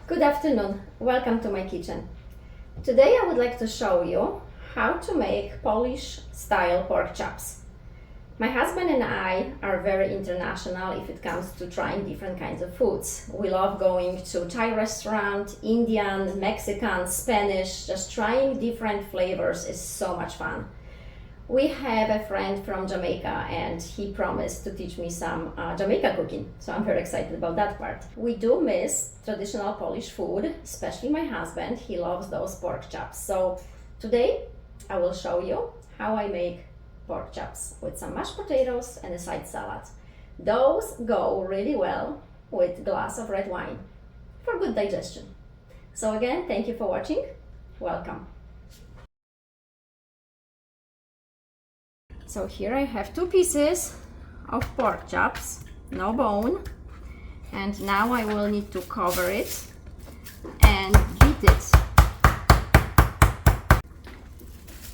Good afternoon, welcome to my kitchen. Today I would like to show you how to make Polish style pork chops. My husband and I are very international if it comes to trying different kinds of foods. We love going to Thai restaurant, Indian, Mexican, Spanish, just trying different flavors is so much fun. We have a friend from Jamaica and he promised to teach me some Jamaica cooking, so I'm very excited about that part. We do miss traditional Polish food, especially my husband. He loves those pork chops. So today I will show you how I make pork chops with some mashed potatoes and a side salad. Those go really well with a glass of red wine for good digestion. So again, thank you for watching. Welcome. So here I have 2 pieces of pork chops, no bone, and now I will need to cover it and beat it.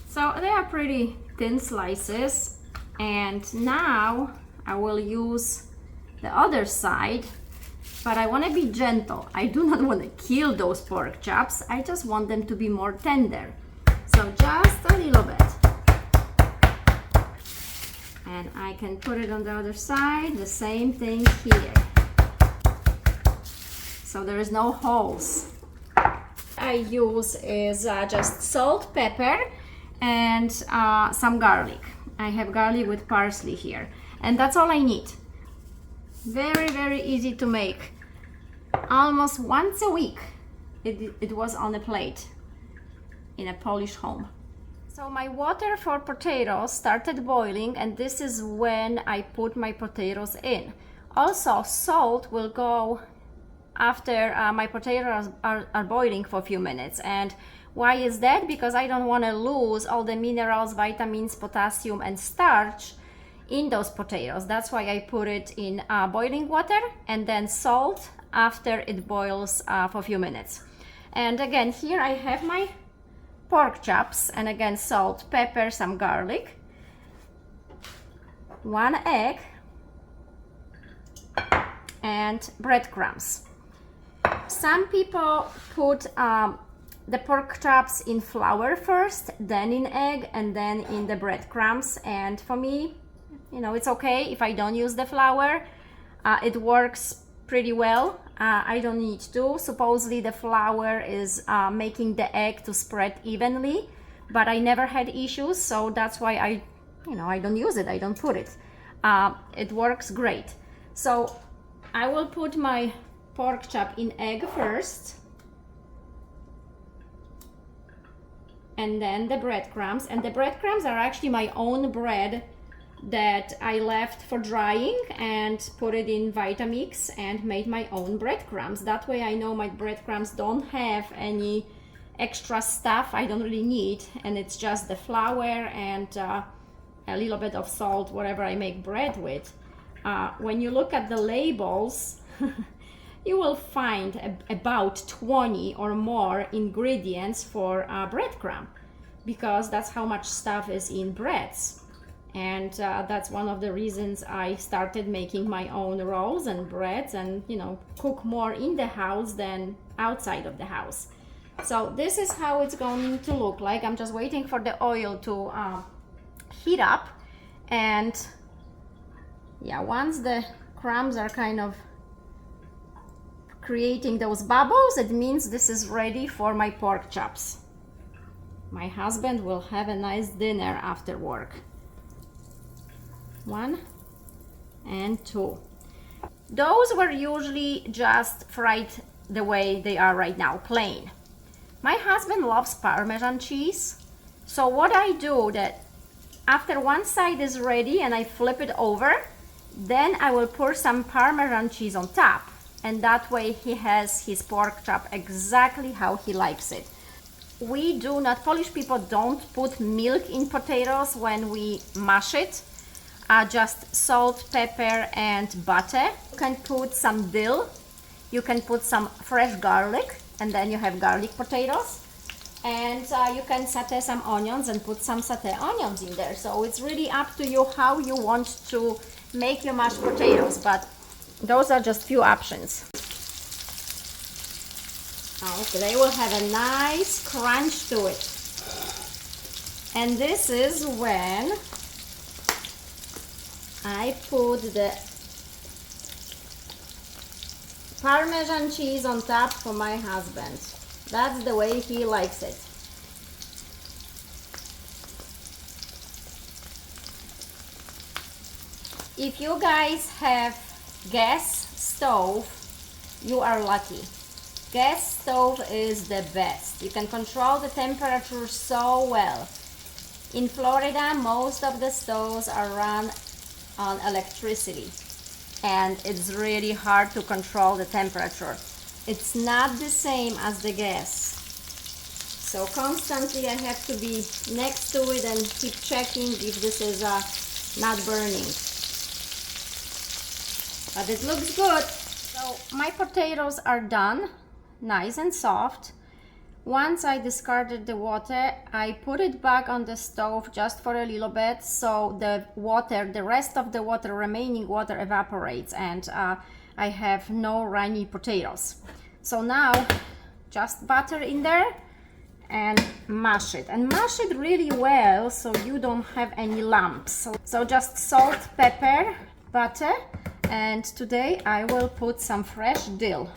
So they are pretty thin slices, and now I will use the other side, but I want to be gentle. I do not want to kill those pork chops, I just want them to be more tender. So just a little bit. And I can put it on the other side, the same thing here. So there is no holes. I use is just salt, pepper, and some garlic. I have garlic with parsley here. And that's all I need. Very, very easy to make. Almost once a week it was on a plate in a Polish home. So my water for potatoes started boiling, and this is when I put my potatoes in. Also, salt will go after my potatoes are boiling for a few minutes. And why is that? Because I don't want to lose all the minerals, vitamins, potassium, and starch in those potatoes. That's why I put it in boiling water and then salt after it boils for a few minutes. And again, here I have my pork chops, and again salt, pepper, some garlic, 1 egg, and breadcrumbs. Some people put the pork chops in flour first, then in egg, and then in the breadcrumbs. And for me, it's okay if I don't use the flour. It works pretty well. I don't need to. Supposedly the flour is making the egg to spread evenly, but I never had issues, so that's why I don't use it. I don't put it. It works great. So I will put my pork chop in egg first, and then the breadcrumbs. And the breadcrumbs are actually my own bread that I left for drying and put it in Vitamix and made my own breadcrumbs. That way I know my breadcrumbs don't have any extra stuff I don't really need, and it's just the flour and a little bit of salt, whatever I make bread with. When you look at the labels, you will find about 20 or more ingredients for breadcrumb, because that's how much stuff is in breads. And that's one of the reasons I started making my own rolls and breads and cook more in the house than outside of the house. So this is how it's going to look like. I'm just waiting for the oil to heat up, and yeah, once the crumbs are kind of creating those bubbles, it means this is ready for my pork chops. My husband will have a nice dinner after work. 1 and 2. Those were usually just fried the way they are right now, plain. My husband loves Parmesan cheese, so what I do that after one side is ready and I flip it over, then I will pour some Parmesan cheese on top, and that way he has his pork chop exactly how he likes it. We do not, Polish people don't put milk in potatoes when we mash it. Just salt, pepper, and butter. You can put some dill, you can put some fresh garlic, and then you have garlic potatoes. And you can saute some onions and put some saute onions in there. So it's really up to you how you want to make your mashed potatoes, but those are just few options. Okay, they will have a nice crunch to it. And this is when I put the Parmesan cheese on top for my husband. That's the way he likes it. If you guys have gas stove, you are lucky. Gas stove is the best. You can control the temperature so well. In Florida, most of the stoves are run on electricity, and it's really hard to control the temperature. It's not the same as the gas. So constantly I have to be next to it and keep checking if this is not burning. But it looks good. So my potatoes are done, nice and soft. Once I discarded the water, I put it back on the stove just for a little bit, so the water, the rest of the water, remaining water evaporates, and I have no runny potatoes. So now just butter in there and mash it, and mash it really well so you don't have any lumps. So just salt, pepper, butter, and today I will put some fresh dill.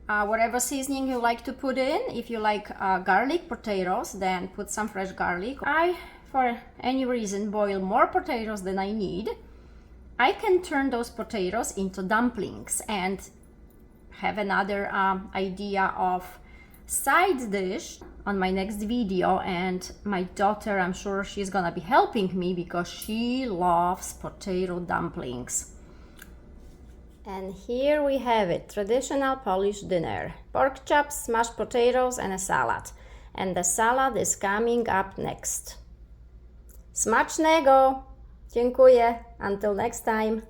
Whatever seasoning you like to put in. If you like garlic potatoes, then put some fresh garlic. I, for any reason, boil more potatoes than I need. I can turn those potatoes into dumplings and have another idea of side dish on my next video. And my daughter, I'm sure she's gonna be helping me because she loves potato dumplings. And here we have it, traditional Polish dinner. Pork chops, mashed potatoes and a salad. And the salad is coming up next. Smacznego! Dziękuję. Until next time.